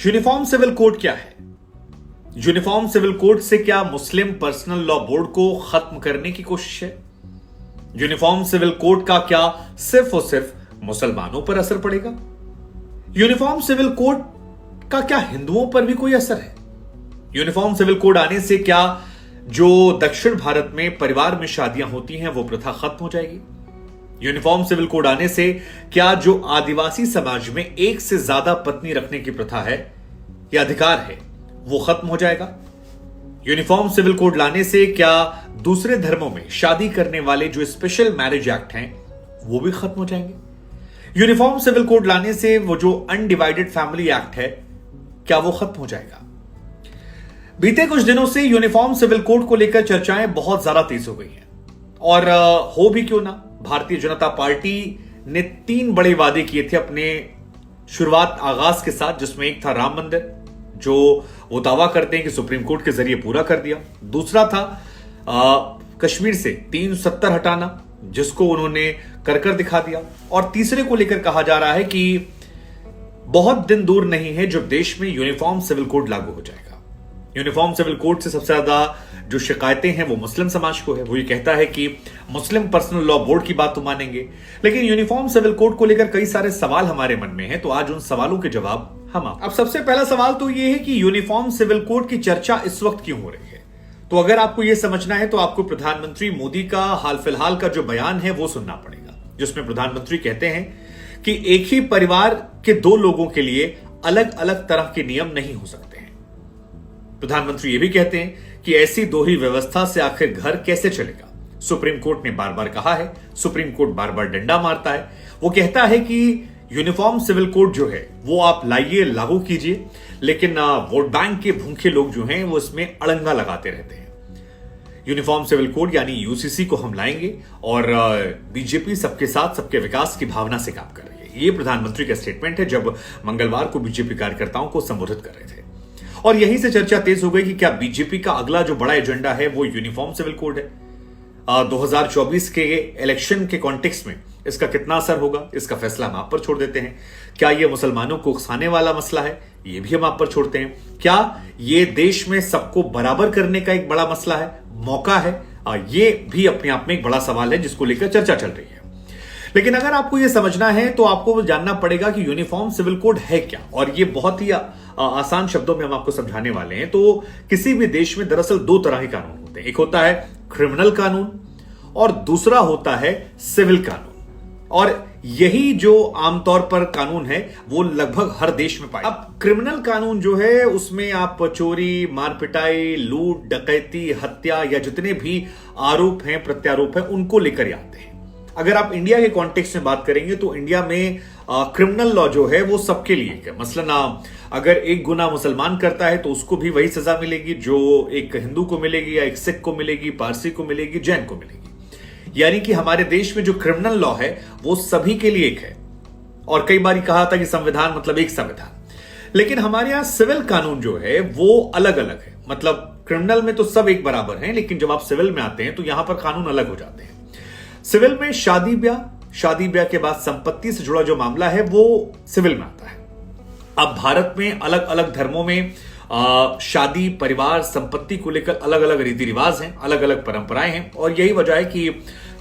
Uniform civil code क्या है? Uniform civil code से क्या मुस्लिम पर्सनल लॉ बोर्ड को खत्म करने की कोशिश है? यूनिफॉर्म सिविल कोड का क्या सिर्फ और सिर्फ मुसलमानों पर असर पड़ेगा? यूनिफॉर्म सिविल कोड का क्या हिंदुओं पर भी कोई असर है? यूनिफॉर्म सिविल कोड आने से क्या जो दक्षिण भारत में परिवार में शादियां होती हैं वो प्रथा खत्म हो जाएगी? यूनिफॉर्म सिविल कोड आने से क्या जो आदिवासी समाज में एक से ज्यादा पत्नी रखने की प्रथा है या अधिकार है वो खत्म हो जाएगा? यूनिफॉर्म सिविल कोड लाने से क्या दूसरे धर्मों में शादी करने वाले जो स्पेशल मैरिज एक्ट हैं वो भी खत्म हो जाएंगे? यूनिफॉर्म सिविल कोड लाने से वो जो अनडिवाइडेड फैमिली एक्ट है क्या वो खत्म हो जाएगा? बीते कुछ दिनों से यूनिफॉर्म सिविल कोड को लेकर चर्चाएं बहुत ज्यादा तेज हो गई हैं और हो भी क्यों ना, भारतीय जनता पार्टी ने 3 बड़े वादे किए थे अपने शुरुआत आगाज के साथ, जिसमें एक था राम मंदिर, जो वो दावा करते हैं कि सुप्रीम कोर्ट के जरिए पूरा कर दिया। दूसरा था कश्मीर से 370 हटाना, जिसको उन्होंने कर दिखा दिया। और तीसरे को लेकर कहा जा रहा है कि बहुत दिन दूर नहीं है जब देश में यूनिफॉर्म सिविल कोड लागू हो जाएगा। यूनिफॉर्म सिविल कोड से सबसे ज्यादा जो शिकायतें हैं वो मुस्लिम समाज को है। वो ये कहता है कि मुस्लिम पर्सनल लॉ बोर्ड की बात तो मानेंगे, लेकिन यूनिफॉर्म सिविल कोड को लेकर कई सारे सवाल हमारे मन में हैं, तो आज उन सवालों के जवाब हम अब सबसे पहला सवाल तो ये है कि यूनिफॉर्म सिविल कोड की चर्चा इस वक्त क्यों हो रही है? तो अगर आपको यह समझना है तो आपको प्रधानमंत्री मोदी का हाल फिलहाल का जो बयान है वो सुनना पड़ेगा, जिसमें प्रधानमंत्री कहते हैं कि एक ही परिवार के 2 लोगों के लिए अलग अलग तरह के नियम नहीं हो सकते हैं। प्रधानमंत्री ये भी कहते हैं कि ऐसी दोहरी व्यवस्था से आखिर घर कैसे चलेगा? सुप्रीम कोर्ट ने बार बार कहा है, सुप्रीम कोर्ट बार बार डंडा मारता है। वो कहता है कि यूनिफॉर्म सिविल कोड जो है वो आप लाइए, लागू कीजिए, लेकिन वोट बैंक के भूखे लोग जो हैं वो इसमें अड़ंगा लगाते रहते हैं। यूनिफॉर्म सिविल कोड यानी यूसीसी को हम लाएंगे और बीजेपी सबके साथ सबके विकास की भावना से काम कर रही है। ये प्रधानमंत्री का स्टेटमेंट है जब मंगलवार को बीजेपी कार्यकर्ताओं को संबोधित कर रहे थे। और यहीं से चर्चा तेज हो गई कि क्या बीजेपी का अगला जो बड़ा एजेंडा है वो यूनिफॉर्म सिविल कोड है। 2024 के इलेक्शन के कॉन्टेक्स्ट में इसका कितना असर होगा, इसका फैसला हम आप पर छोड़ देते हैं। क्या यह मुसलमानों को उकसाने वाला मसला है, यह भी हम आप पर छोड़ते हैं। क्या यह देश में सबको बराबर करने का एक बड़ा मसला है, मौका है? यह भी अपने आप में एक बड़ा सवाल है जिसको लेकर चर्चा चल रही है। लेकिन अगर आपको यह समझना है तो आपको जानना पड़ेगा कि यूनिफॉर्म सिविल कोड है क्या, और यह बहुत ही आसान शब्दों में हम आपको समझाने वाले हैं। तो किसी भी देश में दरअसल 2 तरह के कानून होते हैं। एक होता है क्रिमिनल कानून और दूसरा होता है सिविल कानून। और यही जो आमतौर पर कानून है वो लगभग हर देश में पाए। अब क्रिमिनल कानून जो है उसमें आप चोरी, मारपिटाई, लूट, डकैती, हत्या या जितने भी आरोप हैं, प्रत्यारोप हैं, उनको लेकर आते हैं। अगर आप इंडिया के कॉन्टेक्स्ट में बात करेंगे तो इंडिया में क्रिमिनल लॉ जो है वो सबके लिए है। मसलन अगर एक गुनाह मुसलमान करता है तो उसको भी वही सजा मिलेगी जो एक हिंदू को मिलेगी, या एक सिख को मिलेगी, पारसी को मिलेगी, जैन को मिलेगी। यानी कि हमारे देश में जो क्रिमिनल लॉ है वो सभी के लिए एक है। और कई बार कहा था कि संविधान मतलब एक संविधान, लेकिन हमारे यहां सिविल कानून जो है वो अलग अलग है। मतलब क्रिमिनल में तो सब एक बराबर हैं, लेकिन जब आप सिविल में आते हैं तो यहां पर कानून अलग हो जाते हैं। सिविल में शादी ब्याह के बाद संपत्ति से जुड़ा जो मामला है वो सिविल में आता है। अब भारत में अलग अलग धर्मों में शादी, परिवार, संपत्ति को लेकर अलग अलग रीति रिवाज हैं, अलग अलग परंपराएं हैं, और यही वजह है कि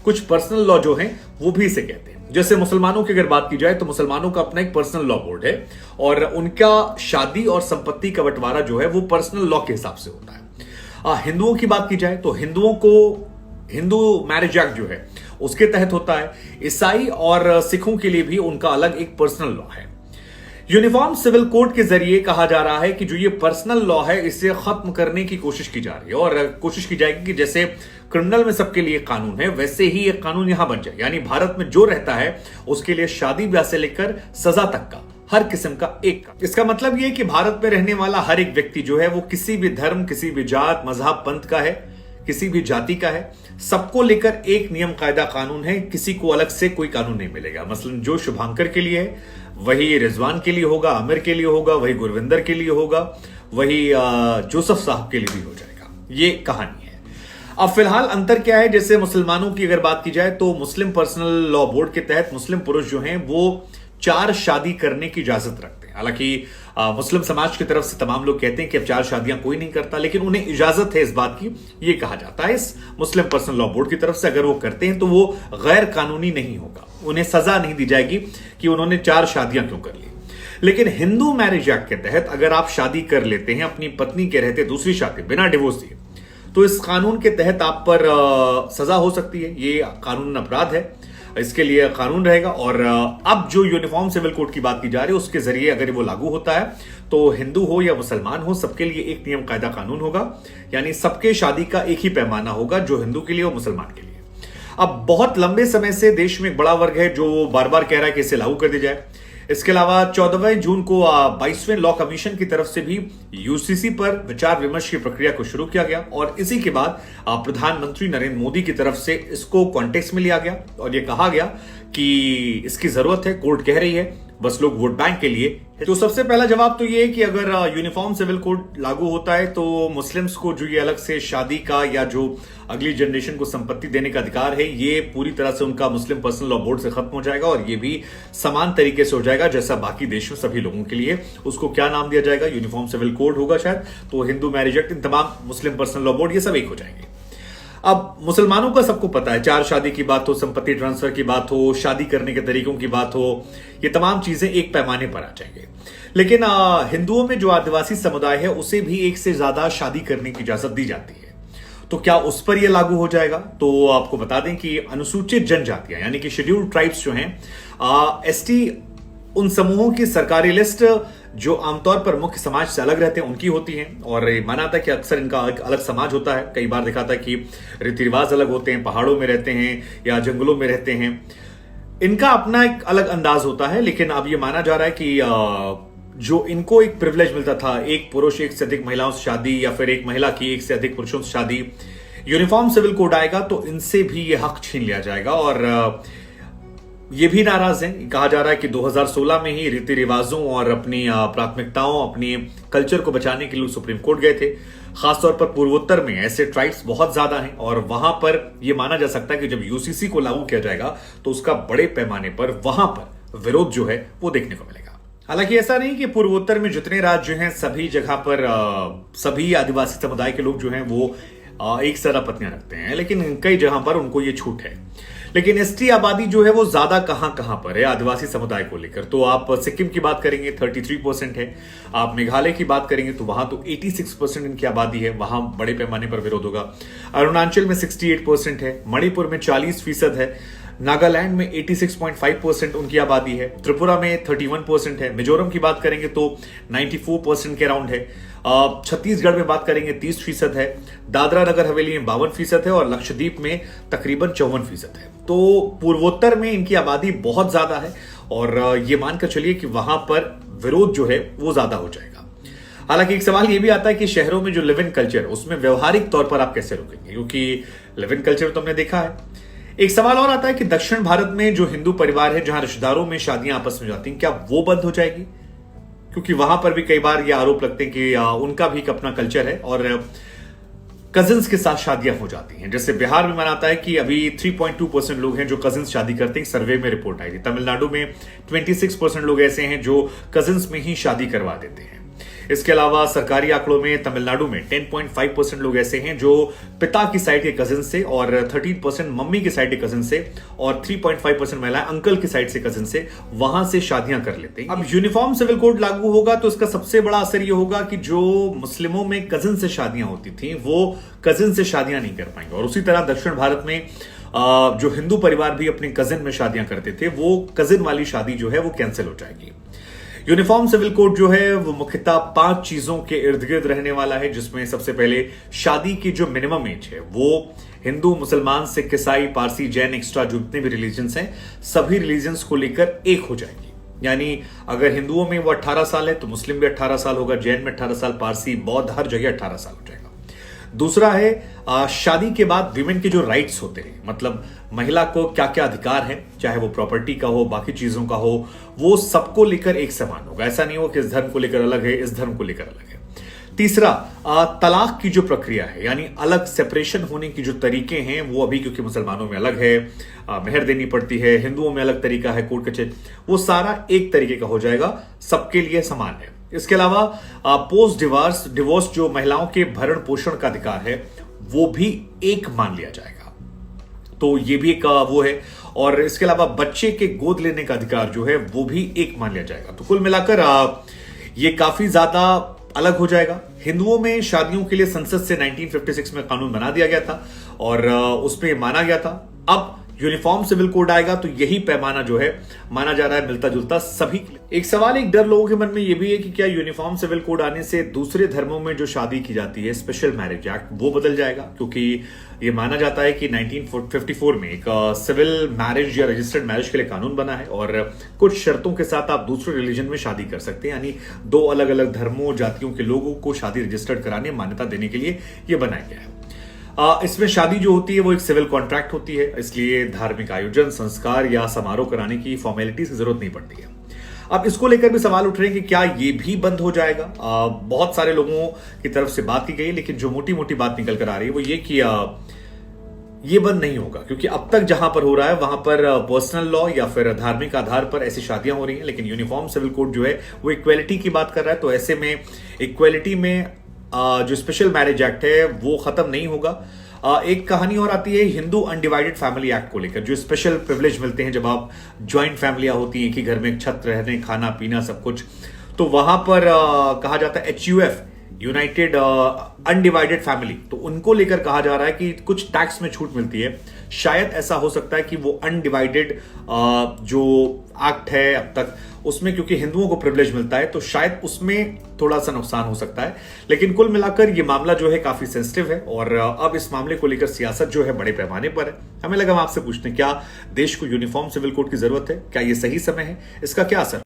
कुछ पर्सनल लॉ जो हैं वो भी इसे कहते हैं। जैसे मुसलमानों की अगर बात की जाए तो मुसलमानों का अपना एक पर्सनल लॉ बोर्ड है और उनका शादी और संपत्ति का बंटवारा जो है वो पर्सनल लॉ के हिसाब से होता है। हिंदुओं की बात की जाए तो हिंदुओं को हिंदू मैरिज एक्ट जो है उसके तहत होता है। ईसाई और सिखों के लिए भी उनका अलग एक पर्सनल लॉ है। यूनिफॉर्म सिविल कोड के जरिए कहा जा रहा है कि जो ये पर्सनल लॉ है इसे खत्म करने की कोशिश की जा रही है, और कोशिश की जाएगी कि जैसे क्रिमिनल में सबके लिए कानून है वैसे ही एक कानून यहां बन जाए। यानी भारत में जो रहता है उसके लिए शादी ब्याह से लेकर सजा तक का हर किस्म का एक का। इसका मतलब यह कि भारत में रहने वाला हर एक व्यक्ति जो है वो किसी भी धर्म, किसी भी जात, मजहब, पंथ का है, किसी भी जाति का है, सबको लेकर एक नियम कायदा कानून है। किसी को अलग से कोई कानून नहीं मिलेगा। मसलन जो शुभांकर के लिए है वही रिजवान के लिए होगा, आमिर के लिए होगा, वही गुरविंदर के लिए होगा, वही जोसेफ साहब के लिए भी हो जाएगा। ये कहानी है। अब फिलहाल अंतर क्या है? जैसे मुसलमानों की अगर बात की जाए तो मुस्लिम पर्सनल लॉ बोर्ड के तहत मुस्लिम पुरुष जो हैं वो 4 शादी करने की इजाजत रखते हैं। हालांकि मुस्लिम समाज की तरफ से तमाम लोग कहते हैं कि अब 4 शादियां कोई नहीं करता, लेकिन उन्हें इजाजत है इस बात की, ये कहा जाता है इस मुस्लिम पर्सनल लॉ बोर्ड की तरफ से, अगर वो करते हैं तो वो गैर कानूनी नहीं होगा, उन्हें सजा नहीं दी जाएगी कि उन्होंने 4 शादियां क्यों कर ली। लेकिन हिंदू मैरिज एक्ट के तहत अगर आप शादी कर लेते हैं अपनी पत्नी के रहते दूसरी शादी बिना डिवोर्स दिए, तो इस कानून के तहत आप पर सजा हो सकती है, ये कानून अपराध है, इसके लिए कानून रहेगा। और अब जो यूनिफॉर्म सिविल कोड की बात की जा रही है उसके जरिए अगर वो लागू होता है तो हिंदू हो या मुसलमान हो सबके लिए एक नियम कायदा कानून होगा, यानी सबके शादी का एक ही पैमाना होगा, जो हिंदू के लिए और मुसलमान के लिए। अब बहुत लंबे समय से देश में एक बड़ा वर्ग है जो बार बार कह रहा है कि इसे लागू कर दिया जाए। इसके अलावा 14 जून को 22वें लॉ कमीशन की तरफ से भी यूसीसी पर विचार विमर्श की प्रक्रिया को शुरू किया गया और इसी के बाद प्रधानमंत्री नरेंद्र मोदी की तरफ से इसको कॉन्टेक्स्ट में लिया गया और यह कहा गया कि इसकी जरूरत है, कोर्ट कह रही है, बस लोग वोट बैंक के लिए। तो सबसे पहला जवाब तो ये है कि अगर यूनिफॉर्म सिविल कोड लागू होता है तो मुस्लिम्स को जो ये अलग से शादी का या जो अगली जनरेशन को संपत्ति देने का अधिकार है, ये पूरी तरह से उनका मुस्लिम पर्सनल लॉ बोर्ड से खत्म हो जाएगा और ये भी समान तरीके से हो जाएगा जैसा बाकी देशों सभी लोगों के लिए। उसको क्या नाम दिया जाएगा, यूनिफॉर्म सिविल कोड होगा शायद, तो हिंदू मैरिज एक्ट, इन तमाम मुस्लिम पर्सनल लॉ बोर्ड ये सब एक हो जाएंगे। अब मुसलमानों का सबको पता है, 4 शादी की बात हो, संपत्ति ट्रांसफर की बात हो, शादी करने के तरीकों की बात हो, ये तमाम चीजें एक पैमाने पर आ जाएंगे। लेकिन हिंदुओं में जो आदिवासी समुदाय है उसे भी एक से ज्यादा शादी करने की इजाजत दी जाती है, तो क्या उस पर यह लागू हो जाएगा? तो आपको बता दें कि अनुसूचित जनजातियां यानी कि शेड्यूल्ड ट्राइब्स जो हैं, एसटी, उन समूहों की सरकारी लिस्ट जो आमतौर पर मुख्य समाज से अलग रहते हैं उनकी होती हैं और माना था कि अक्सर इनका अलग समाज होता है। कई बार देखा था कि रीति रिवाज अलग होते हैं, पहाड़ों में रहते हैं या जंगलों में रहते हैं, इनका अपना एक अलग अंदाज होता है। लेकिन अब यह माना जा रहा है कि जो इनको एक प्रिविलेज मिलता था, एक पुरुष एक से अधिक महिलाओं से शादी या फिर एक महिला की एक से अधिक पुरुषों से शादी, यूनिफॉर्म सिविल कोड आएगा तो इनसे भी यह हक छीन लिया जाएगा। और ये भी नाराज हैं, कहा जा रहा है कि 2016 में ही रीति रिवाजों और अपनी प्राथमिकताओं, अपनी कल्चर को बचाने के लिए सुप्रीम कोर्ट गए थे। खासतौर पर पूर्वोत्तर में ऐसे ट्राइब्स बहुत ज्यादा हैं और वहां पर यह माना जा सकता है कि जब यूसीसी को लागू किया जाएगा तो उसका बड़े पैमाने पर वहां पर विरोध जो है वो देखने को मिलेगा। हालांकि ऐसा नहीं कि पूर्वोत्तर में जितने राज्य हैं सभी जगह पर सभी आदिवासी समुदाय के लोग जो हैं वो एक तरह पत्नियां रखते हैं, लेकिन कई जगह पर उनको ये छूट है। लेकिन एसटी आबादी जो है वो ज्यादा कहां पर है आदिवासी समुदाय को लेकर, तो आप सिक्किम की बात करेंगे 33% है, आप मेघालय की बात करेंगे तो वहां तो 86% इनकी आबादी है, वहां बड़े पैमाने पर विरोध होगा। अरुणाचल में 68% है, मणिपुर में 40% है, नागालैंड में 86.5% उनकी आबादी है, त्रिपुरा में 31% है, मिजोरम की बात करेंगे तो 94% के अराउंड है, छत्तीसगढ़ में बात करेंगे 30% है, दादरा नगर हवेली में 52% है और लक्षद्वीप में तकरीबन 54% है। तो पूर्वोत्तर में इनकी आबादी बहुत ज्यादा है और ये मानकर चलिए कि वहां पर विरोध जो है वो ज्यादा हो जाएगा। हालांकि एक सवाल ये भी आता है कि शहरों में जो लिव इन कल्चर उसमें व्यवहारिक तौर पर आप कैसे रोकेंगे, क्योंकि लिव इन कल्चर तो हमने देखा है। एक सवाल और आता है कि दक्षिण भारत में जो हिंदू परिवार है जहां रिश्तेदारों में शादियां आपस में जाती हैं, क्या वो बंद हो जाएगी? क्योंकि वहां पर भी कई बार ये आरोप लगते हैं कि उनका भी एक अपना कल्चर है और कजिन्स के साथ शादियां हो जाती हैं। जैसे बिहार में माना आता है कि अभी 3.2% लोग हैं जो कजिन्स शादी करते हैं, सर्वे में रिपोर्ट आई थी। तमिलनाडु में 26% लोग ऐसे हैं जो कजिन्स में ही शादी करवा देते हैं। इसके अलावा सरकारी आंकड़ों में तमिलनाडु में 10.5% लोग ऐसे हैं जो पिता की साइड के कजिन से और 13% मम्मी की साइड के कजिन से और 3.5% महिलाएं अंकल की साइड से कजिन से वहां से शादियां कर लेते हैं। अब यूनिफॉर्म सिविल कोड लागू होगा तो इसका सबसे बड़ा असर यह होगा कि जो मुस्लिमों में कजिन से शादियां होती थी वो कजिन से शादियां नहीं कर पाएंगे और उसी तरह दक्षिण भारत में जो हिंदू परिवार भी अपने कजिन में शादियां करते थे वो कजिन वाली शादी जो है वो कैंसिल हो जाएगी। यूनिफॉर्म सिविल कोड जो है वो मुख्यतः 5 चीजों के इर्द गिर्द रहने वाला है, जिसमें सबसे पहले शादी की जो मिनिमम एज है वो हिंदू, मुसलमान, सिख, ईसाई, पारसी, जैन, एक्स्ट्रा जो जितने भी रिलीजन्स हैं सभी रिलीजन्स को लेकर एक हो जाएगी। यानी अगर हिंदुओं में वो 18 साल है तो मुस्लिम भी 18 साल होगा, जैन में 18 साल, पारसी, बौद्ध हर जगह 18 साल हो जाएगा। दूसरा है शादी के बाद विमेन के जो राइट्स होते हैं, मतलब महिला को क्या क्या अधिकार है, चाहे वो प्रॉपर्टी का हो, बाकी चीजों का हो, वो सबको लेकर एक समान होगा। ऐसा नहीं हो कि इस धर्म को लेकर अलग है, इस धर्म को लेकर अलग है। तीसरा, तलाक की जो प्रक्रिया है यानी अलग सेपरेशन होने की जो तरीके हैं वो अभी क्योंकि मुसलमानों में अलग है, मेहर देनी पड़ती है, हिंदुओं में अलग तरीका है, कोर्ट कचहरी, वो सारा एक तरीके का हो जाएगा, सबके लिए समान है। इसके अलावा पोस्ट डिवोर्स जो महिलाओं के भरण पोषण का अधिकार है वो भी एक मान लिया जाएगा, तो ये भी एक वो है। और इसके अलावा बच्चे के गोद लेने का अधिकार जो है वो भी एक मान लिया जाएगा। तो कुल मिलाकर ये काफी ज्यादा अलग हो जाएगा। हिंदुओं में शादियों के लिए संसद से 1956 में कानून बना दिया गया था और उसमें माना गया था। अब यूनिफॉर्म सिविल कोड आएगा तो यही पैमाना जो है माना जा रहा है मिलता जुलता सभी के लिए। एक सवाल, एक डर लोगों के मन में यह भी है कि क्या यूनिफॉर्म सिविल कोड आने से दूसरे धर्मों में जो शादी की जाती है, स्पेशल मैरिज एक्ट, वो बदल जाएगा? क्योंकि ये माना जाता है कि 1954 में एक सिविल मैरिज या रजिस्टर्ड मैरिज के लिए कानून बना है और कुछ शर्तों के साथ आप दूसरे रिलीजन में शादी कर सकते हैं, यानी दो अलग अलग धर्मों जातियों के लोगों को शादी रजिस्टर्ड कराने मान्यता देने के लिए यह बनाया गया है। इसमें शादी जो होती है वो एक सिविल कॉन्ट्रैक्ट होती है, इसलिए धार्मिक आयोजन, संस्कार या समारोह कराने की फॉर्मेलिटीज की जरूरत नहीं पड़ती है। अब इसको लेकर भी सवाल उठ रहे हैं कि क्या ये भी बंद हो जाएगा। बहुत सारे लोगों की तरफ से बात की गई, लेकिन जो मोटी मोटी बात निकल कर आ रही है वो ये कि ये बंद नहीं होगा, क्योंकि अब तक जहां पर हो रहा है वहां पर पर्सनल लॉ या फिर धार्मिक आधार पर ऐसी शादियां हो रही हैं, लेकिन यूनिफॉर्म सिविल कोड जो है वो इक्वेलिटी की बात कर रहा है। तो ऐसे में इक्वेलिटी में जो स्पेशल मैरिज एक्ट है वो खत्म नहीं होगा। एक कहानी और आती है हिंदू अनडिवाइडेड फैमिली एक्ट को लेकर, जो स्पेशल प्रिविलेज मिलते हैं जब आप ज्वाइंट फैमिलियां होती हैं, एक ही घर में एक छत रहने, खाना पीना सब कुछ, तो वहां पर कहा जाता है HUF, यूनाइटेड अनडिवाइडेड फैमिली, तो उनको लेकर कहा जा रहा है कि कुछ टैक्स में छूट मिलती है। शायद ऐसा हो सकता है कि वो अनडिवाइडेड जो एक्ट है अब तक उसमें, क्योंकि हिंदुओं को प्रिविलेज मिलता है, तो शायद उसमें थोड़ा सा नुकसान हो सकता है। लेकिन कुल मिलाकर ये मामला जो है काफी सेंसिटिव है और अब इस मामले को लेकर सियासत जो है बड़े पैमाने पर है। हमें लगा हम आपसे पूछने, क्या देश को यूनिफॉर्म सिविल कोड की जरूरत है? क्या ये सही समय है? इसका क्या असर